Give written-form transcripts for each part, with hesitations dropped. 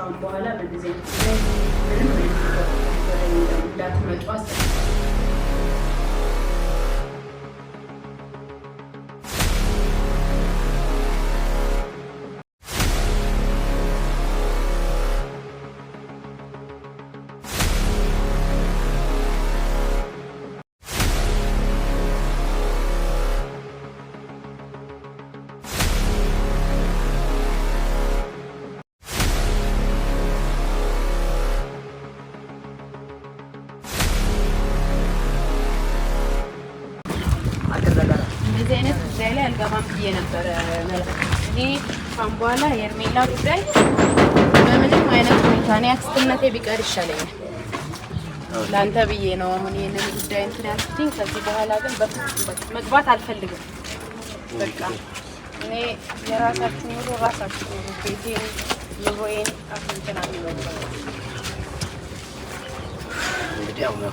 ካሁን በኋላ በዚህ ምንም እንዳትመጡ ላይ አልገባም ብዬ ነበር እኔ ካሁን በኋላ የርሜላ ጉዳይ በምንም አይነት ሁኔታ እኔ አክስትነቴ ቢቀር ይሻለኛል ላንተ ብዬ ነው አሁን ይሄንን ጉዳይ እንትን ያልኩትኝ ከዚህ በኋላ ግን መግባት አልፈልግም በቃ እኔ የራሳችሁ ኑሮ ራሳችሁ ቤቴን ኑሮዬን አፍንተናል ነው እንግዲህ አሁን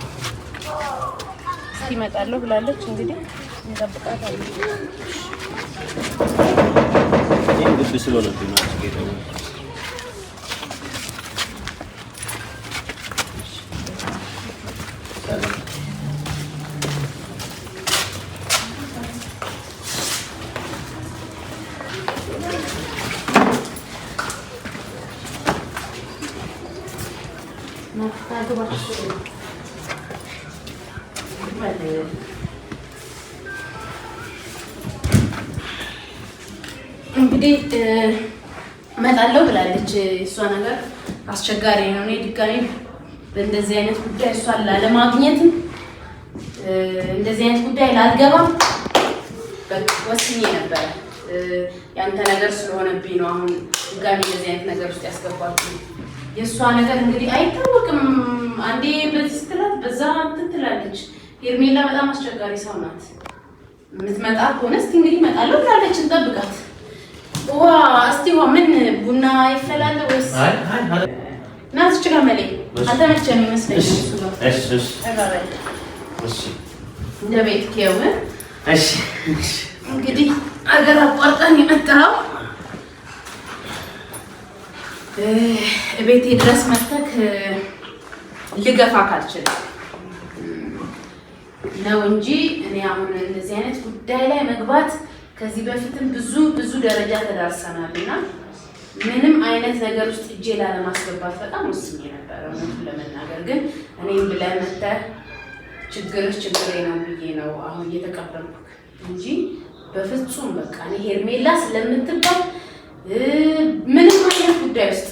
ሲመጣለሁ ብላለች እንግዲህ እንጠብቃታለን ይሄን ግብ ስለሆነብኝ ነው ጌታው እንግዲህ መጣለው ብላለች እሷ ነገር አስቸጋሪ ነው እኔ ድጋሚ በእንደዚህ አይነት ጉዳይ እሷን ላለማግኘት እንደዚህ አይነት ጉዳይ ላልገባም ወስኜ ነበር ያንተ ነገር ስለሆነብኝ ነው አሁን ድጋሚ እንደዚህ አይነት ነገር ውስጥ ያስገባችሁ የእሷ ነገር እንግዲህ አይታወቅም አንዴ በዚህ ስትላት በዛ ትላለች ሄርሜላ በጣም አስቸጋሪ ሰው ናት የምትመጣ ከሆነ እስቲ እንግዲህ መጣለው ብላለች እንጠብቃት ዋ እስቲዋ ምን ቡና ይፈላል ወይስ አይ ናስ ችግር አልተመቸም ይመስለኝ እሺ እሺ እንደ ቤት ከሆነ እሺ እንግዲህ አገር አቋርጠን የመጣው ቤቴ ድረስ መጥተክ ልገፋ ካልችል ነው እንጂ እኔ አሁን እንደዚህ አይነት ጉዳይ ላይ መግባት ከዚህ በፊትም ብዙ ደረጃ ተዳርሰናልና ምንም አይነት ነገር ውስጥ እጄ ላለማስገባት በጣም ወስኜ ነበር እውነቱን ለመናገር ግን እኔም ብለህ መተህ ችግሬ ነው ብዬ ነው አሁን እየተቀበልኩ እንጂ በፍጹም በቃ እኔ ሄርሜላ ስለምትባል ምንም አይነት ጉዳይ ውስጥ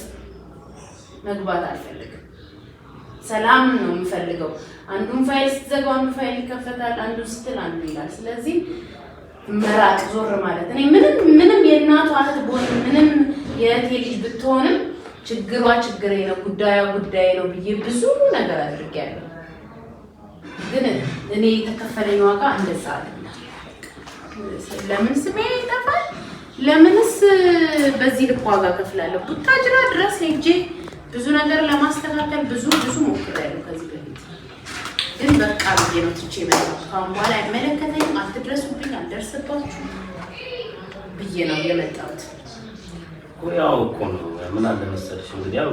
መግባት አልፈልግም ሰላም ነው የምፈልገው አንዱን ፋይል ስትዘጋው አንዱ ፋይል ይከፈታል አንዱ ስትል አንዱ ይላል ስለዚህ መራቅ ዞር ማለት እኔ ምንም የእናቷ እህት ቦን ምንም የእቴ ልጅ ብትሆንም ችግሬ ነው ጉዳይ ነው ብዬ ብዙ ነገር አድርጌያለሁ ግን እኔ የተከፈለኝ ዋጋ እንደዛ አይደለም ለምን ስሜ ይጠፋል ለምንስ በዚህ ልክ ዋጋ ከፍላለሁ ቡታጅራ ድረስ ሄጄ ብዙ ነገር ለማስተካከል ብዙ ሞክሬያለሁ ከዚህ በፊት ግን በቃ ብዬ ነው ትቼ መጣሁ ካሁን በኋላ አይመለከተኝም አትድረሱብኝ አልደርስባችሁ ብዬ ነው የመጣሁት ያው እኮ ነው ምን አለ መሰለሽ እንግዲህ ያው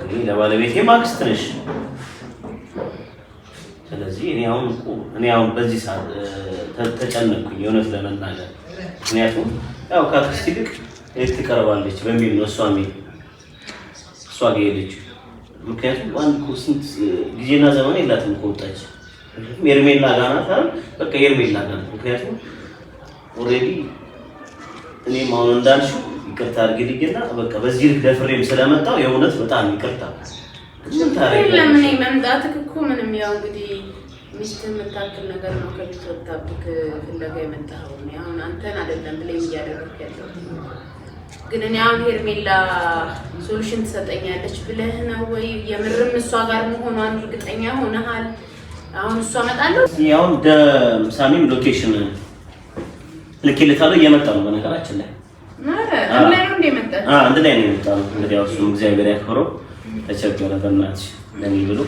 እኔ ለባለቤቴ ማክስት ነሽ ስለዚህ እኔ አሁን በዚህ ሰዓት ተጨነቅኩኝ የሆነት ለመናገር ምክንያቱም ያው ካክስት ይልቅ ትቀርባለች በሚል ነው እሷ ሄደች ምክንያቱም አንድ ስንት ጊዜና ዘመን የላትም ከወጣች ሄርሜላ ጋር ናት አይደል በቃ ሄርሜላ ጋር ምክንያቱም ኦሬዲ እኔ ማውን እንዳልሽው ይቅርታ አድርግልኝና በቃ በዚህ ልክ ደፍሬም ስለመጣው የእውነት በጣም ይቅርታ ምን ታረጋለሽ ለምን መምጣትክ እኮ ምንም ያው እንግዲህ ሚስት የምታክል ነገር ነው ከቤት ወጣብክ ፍለጋ የመጣው ነው አሁን አንተን አይደለም ብለኝ ያደረክ ያለው ግን እኔ አሁን ሄርሜላ ሶሉሽን ትሰጠኛለች ብለህ ነው ወይ የምርም እሷ ጋር መሆኗን እርግጠኛ ሆነሃል አሁን እሷ መጣለሁ ያው ሳሚም ሎኬሽን ልኬልታለሁ እየመጣ ነው በነገራችን ላይ አረ ነው እንደመጣ አንድ ላይ ነው የመጣው እንግዲህ ያው እሱም እግዚአብሔር ያክብረው ተቸገረ በእናትሽ ለኔ ብሎ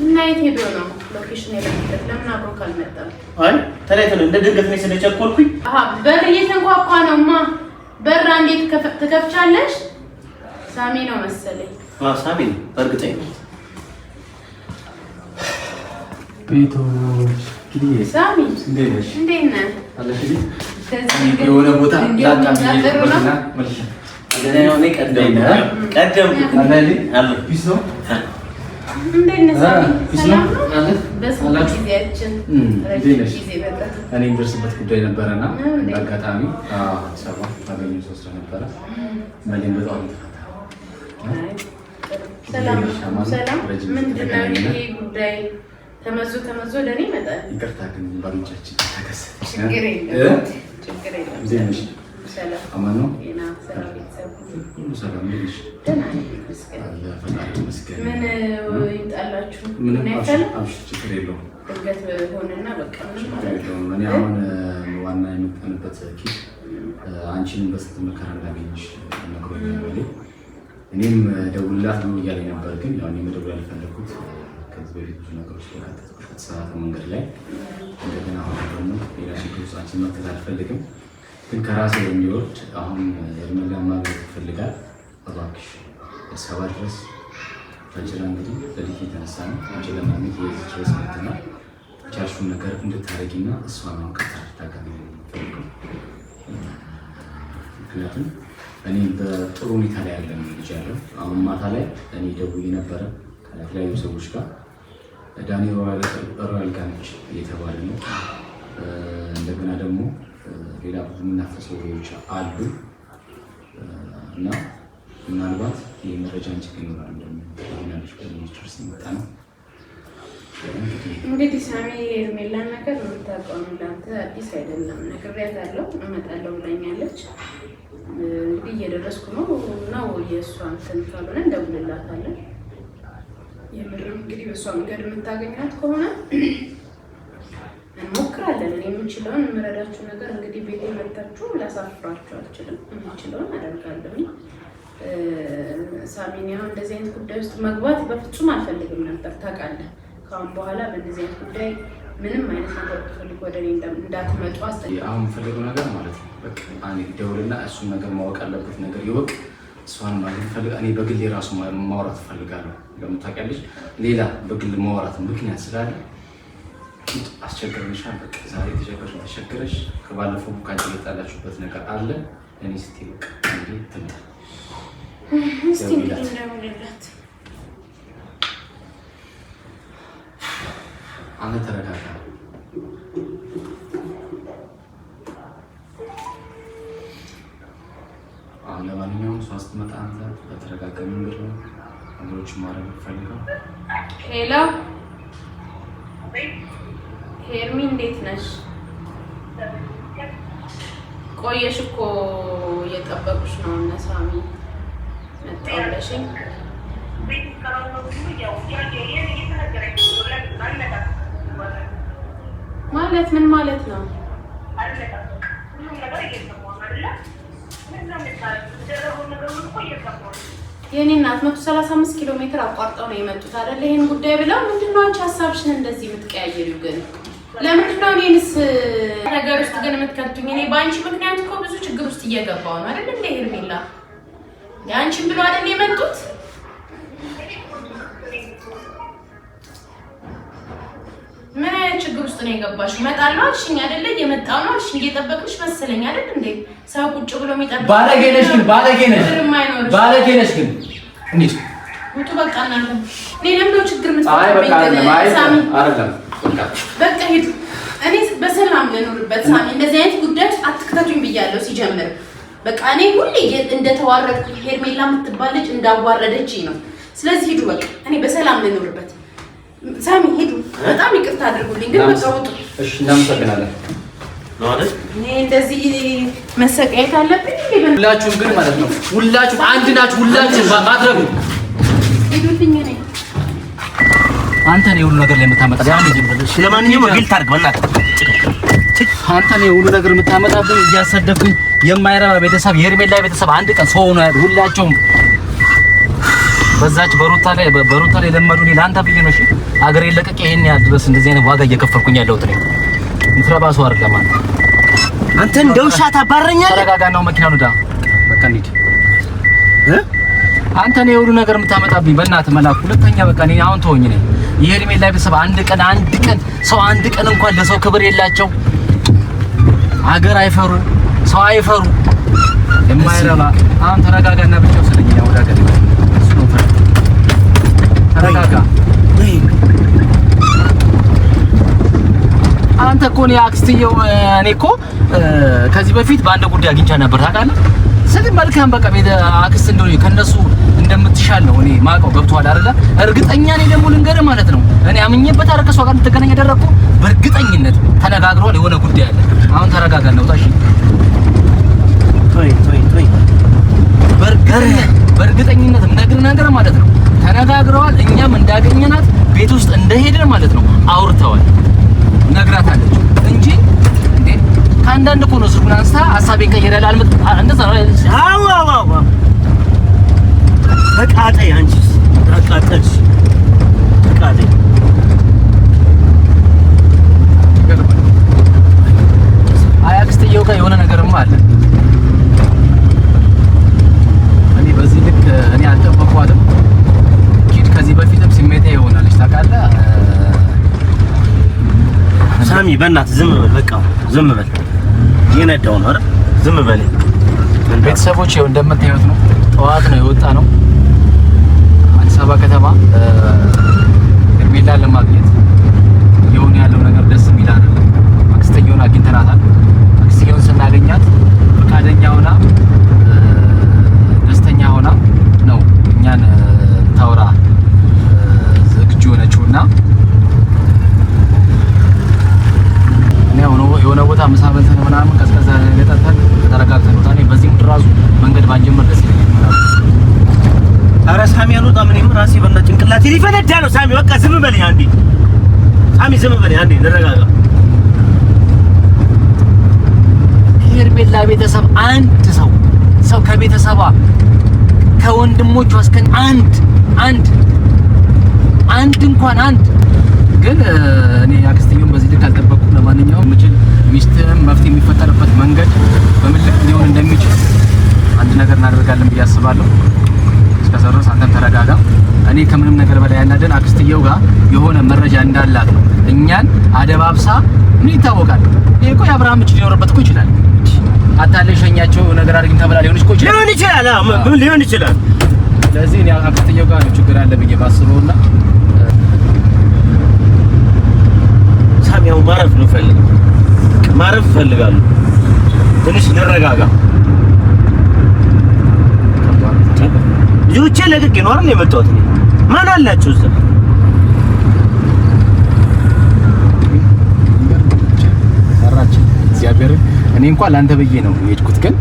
እና የት ሄዶ ነው ሎኬሽን የለበት ለምን አብሮ ካልመጣ አይ ተለይተን እንደ ድንገት ነው ስለቸኮልኩኝ በር እየተንኳኳ ነውማ በር እንዴት ትከፍቻለሽ ሳሚ ነው መሰለኝ። ሳሚ ነው እርግጠኛ ነኝ። ቤቶች ግዲዬ ሳሚ እንዴት ነሽ? እንዴት ነህ? አለሽልኝ የሆነ ቦታ ላጣምኝና መልሽ አገናኛው ላይ ቀደም አለልኝ አለ ፒስ ነው እንዴት ነህ ሳሚ? ሰላም ነው? አለ በስንት ጊዜያችን ጊዜ በቃ እኔ የምደርስበት ጉዳይ ነበረና በአጋጣሚ አዲስ አበባ ታገኘው ሰው ስለነበረ መሌን በጣም ሰላም ምንድን ነው ይሄ ጉዳይ? ተመዞ ለኔ ይመጣል። ይቅርታ ግን ባሎቻችን ተከሰተ። ችግር የለም። ሰላም አማን ነው። ሰላም ቤተሰብ ሁሉ ሰላም ነሽ? ደህና ነኝ ይመስገን። ፈጣሪ ይመስገን። ምን ይምጣላችሁ? ምንም አብሽ ችግር የለውም። ድንገት ሆነና በቃ ምንም ማለት ነው። እኔ አሁን ዋና የመጣንበት ኪስ አንቺን በስንት መከራ እንዳገኘሽ ነግሮኛል ማለት እኔም ደውልላት ነው እያለኝ ነበር። ግን ያው እኔ መደወል ያልፈለኩት ከዚህ በፊት ብዙ ነገሮች ተካተቱበት ከተሰራተ መንገድ ላይ እንደገና አሁን ደግሞ ሌላ ችግር ውስጥ አንቺን መክተት አልፈልግም። ግን ከራሴ የሚወርድ አሁን የርሜላ ማግኘት ይፈልጋል። እባክሽ እስከ ድረስ ፈጅራ እንግዲህ ለሊት የተነሳ ነው አንቺ ለማግኘት የዚህ ድረስ መጥተና ቻልሽውን ነገር እንድታረጊና እሷን ማውቀት ታገኝ ፈልገው ምክንያቱም እኔ በጥሩ ሁኔታ ላይ ያለ ልጅ ያለው አሁን ማታ ላይ እኔ ደውዬ ነበረ ከተለያዩ ሰዎች ጋር ዳኒ ሮያል ጋር ነች እየተባለ ነው። እንደገና ደግሞ ሌላ ብዙ የምናፈሰው ወሬዎች አሉ እና ምናልባት ይህ መረጃ አንቺ ይኖራል እንደሚሆናለች በሚኒስትርስ ይመጣ ነው። እንግዲህ ሳሚ የርሜላን ነገር የምታውቀው ነው። ለአንተ አዲስ አይደለም። ነግሬያታለሁ፣ እመጣለሁ ብላኛለች። እንግዲህ እየደረስኩ ነው የእሷ እንትን ካልሆነ እንደውልላታለን። የምርም እንግዲህ በእሷ መንገድ የምታገኛት ከሆነ እንሞክራለን። እኔ የምችለውን የምረዳችሁ ነገር እንግዲህ ቤቴ መጥታችሁ ላሳፍራችሁ አልችልም። የምችለውን አደርጋለሁ። ሳሚን ያው እንደዚህ አይነት ጉዳይ ውስጥ መግባት በፍጹም አልፈልግም ነበር ታውቃለህ። ከአሁን በኋላ በእንደዚህ አይነት ጉዳይ ምንም አይነት ነገር ብትፈልግ ወደ እኔ እንዳትመጡ አስጠንቅቄ። አሁን የምፈልገው ነገር ማለት ነው በቃ አንዴ ደውልና እሱን ነገር ማወቅ አለበት ነገር ይወቅ። እሷን ማግኘት ፈልጋ እኔ በግል ራሱ ማውራት ፈልጋለሁ። ለምታውቂያለሽ ሌላ በግል ማውራት ምክንያት ስላለ አስቸግረንሻል። በቃ ዛሬ ተቸግረሽ ከባለፈው ካንቺ የጣላችሁበት ነገር አለ። እኔ ስትይ በቃ እንዴ ትምጣ እስቲ እንደውልላት። አንተ ተረጋጋ። አሁን ለማንኛውም እሷ ስትመጣ አንተ በተረጋጋ መንገድ ነው ነገሮችን ማድረግ ፈልገው። ሄሎ ሄርሚ እንዴት ነሽ? ቆየሽ እኮ እየጠበቁሽ ነው እነ ሳሚ መጣሁ ብለሽኝ። ማለት ምን ማለት ነው? የኔ እናት 135 ኪሎ ሜትር አቋርጠው ነው የመጡት አይደል? ይሄን ጉዳይ ብለው ምንድነው አንቺ ሀሳብሽን እንደዚህ የምትቀያየሪው? ግን ለምንድነው እኔንስ ነገር ውስጥ ግን የምትከቱኝ? እኔ በአንቺ ምክንያት እኮ ብዙ ችግር ውስጥ እየገባሁ ነው አይደል? እንደ ሄርሜላ ያንቺን ብሎ አይደል የመጡት? ምን አይነት ችግር ውስጥ ነው የገባሽ? እመጣለሁ አልሽኝ አይደለ? እየመጣሁ ነው አልሽኝ። እየጠበቅሽ መሰለኝ አይደል እንዴ? ሰው ቁጭ ብሎ የሚጠብቅ ባለጌ ነሽ ግን ባለጌ ነሽ ግን እንዴት ውጡ በቃ እናንተ። እኔ ለምንድነው ችግር የምትፈጥሩብኝ? አይ በቃ ሳሚ አይደለም በቃ ሂዱ። እኔ በሰላም ልኖርበት። ሳሚ እንደዚህ አይነት ጉዳዮች አትክተቱኝ ብያለሁ ሲጀምር። በቃ እኔ ሁሌ እንደተዋረድኩ ሄርሜላ የምትባል ልጅ እንዳዋረደችኝ ነው። ስለዚህ ሂዱ በቃ እኔ በሰላም ልኖርበት። ሳሚ ሂዱ። በጣም ይቅርታ አድርጉልኝ ግን በቃ ውጡ። እሺ እናመሰግናለን። ነው አይደል? እኔ እንደዚህ መሰቃየት አለብኝ? ሁላችሁም ግን ማለት ነው ሁላችሁም አንድ ናችሁ። ሁላችሁም ማድረግ ሂዱልኝ። እኔ አንተ ነው ሁሉ ነገር ላይ የምታመጣው። ያን ልጅ ብለሽ ለማንኛውም ግል ታርግ በእናትህ። አንተ ነው ሁሉ ነገር የምታመጣብኝ እያሰደብኝ የማይረባ ቤተሰብ የሄርሜላ ቤተሰብ አንድ ቀን ሰው ነው ያለው። ሁላችሁም በዛች በሩታ ላይ ለመዱኝ። ለአንተ ብዬ ነው እሺ አገሬ ለቀቄ ይሄን ያህል ድረስ እንደዚህ አይነት ዋጋ እየከፈልኩኝ ያለሁት ነው። ምትረባ ሰው አይደለም አንተ እንደው ሻታ ባረኛለህ። ተረጋጋናው መኪናው ዳ በቃ እንሂድ አንተ ነው የሁሉ ነገር የምታመጣብኝ። በእናትህ መላኩ ሁለተኛ በቃ እኔ አሁን ተወኝ ነኝ። የሄርሜላ ቤተሰብ አንድ ቀን ሰው አንድ ቀን እንኳን ለሰው ክብር የላቸው። አገር አይፈሩ፣ ሰው አይፈሩ። የማይረባ አሁን ተረጋጋና ብቻ ወሰደኝ ነው ወደ ሀገር እሱ ነው ፈራ። ተረጋጋ። አንተ እኮ ነው አክስትየው። እኔ እኮ ከዚህ በፊት በአንድ ጉዳይ አግኝቻ ነበር ታውቃለህ። ስለዚህ መልካም በቃ ቤተ አክስት እንደሆነ ከነሱ እንደምትሻል ነው እኔ ማውቀው። ገብቶሃል አይደለ? እርግጠኛ ነኝ ደግሞ ልንገርህ ማለት ነው እኔ አምኜበት አረከሷ ጋር ልትገናኝ ያደረኩ በእርግጠኝነት ተነጋግረዋል። የሆነ ጉዳይ አለ። አሁን ተረጋጋ ነው ታሺ። ቶይ በእርግጠኝነት የምነግርህ ነገር ማለት ነው ተነጋግረዋል። እኛም እንዳገኘናት ቤት ውስጥ እንደሄድን ማለት ነው አውርተዋል። ነግራታለች እንጂ እንዴ ከአንዳንድ እኮ ነው ስልኩን አንስታ ሀሳቤን ቀይረሃል አልመጥ እንደዛ ነው። አዎ ተቃጠይ አንቺስ ተቃጠልሽ ተቃጠይ። አይ አክስትየው ጋር የሆነ ነገርማ አለ። እኔ በዚህ ልክ እኔ አልጠበቅኳትም። ኪድ ከዚህ በፊትም ስሜታዊ ይሆናለች ታውቃለህ። ሳሚ በእናትህ ዝም በል በቃ ዝም በል። የነዳው ነው አይደል? ዝም በል። ቤተሰቦች ይኸው እንደምታዩት ነው። ጠዋት ነው የወጣ ነው አዲስ አበባ ከተማ ሄርሜላን ለማግኘት። የሆነ ያለው ነገር ደስ የሚል አይደለም። አክስትየውን አግኝተናታል። አክስትየውን ስናገኛት ፈቃደኛ ሆና ደስተኛ ሆና ነው እኛን ታውራ ዝግጁ ሆነችውና የሆነ ቦታ ምሳ በልተን ምናምን ቀዝቀዝ ገጠተን ተረጋግተን ነው። ታዲያ በዚህ ምድር ራሱ መንገድ ባንጀምር ደስ ይለኛል። ኧረ ሳሚ አልወጣም። እኔም ራሴ በእናትህ ጭንቅላቴ ሊፈነዳ ነው። ሳሚ በቃ ዝም በለኝ አንዴ። ሳሚ ዝም በለኝ አንዴ ልረጋጋ። ሄርሜላ ቤተሰብ አንድ ሰው ከቤተሰቧ ከወንድሞቿ እስከ አንድ እንኳን አንድ ግን እኔ አክስትየውን በዚህ ልክ አልጠበቅኩም። ለማንኛውም ምችል ሚስትህም መፍትሄ የሚፈጠርበት መንገድ በምን ልክ ሊሆን እንደሚችል አንድ ነገር እናደርጋለን ብዬ አስባለሁ። እስከዛ ድረስ አንተም ተረጋጋ። እኔ ከምንም ነገር በላይ ያናደን አክስትየው ጋር የሆነ መረጃ እንዳላት ነው። እኛን አደባብሳ ምን ይታወቃል። ይሄ እኮ የአብርሃም እጅ ሊኖርበት እኮ ይችላል። አታለሸኛቸው ነገር አድርጊኝ ተብላ ሊሆን ይችላል። ሊሆን ይችላል። ስለዚህ እኔ አክስትየው ጋር ነው ችግር አለ ብዬ ባስበውና ሳሚያው ማረፍ እፈልጋለሁ። ትንሽ ልረጋጋ። ልጆቼ ለቅቄ ነው አይደል የመጣሁት። ማን አላችሁ እዛ? ሰራች እግዚአብሔር። እኔ እንኳን ላንተ ብዬ ነው የሄድኩት ግን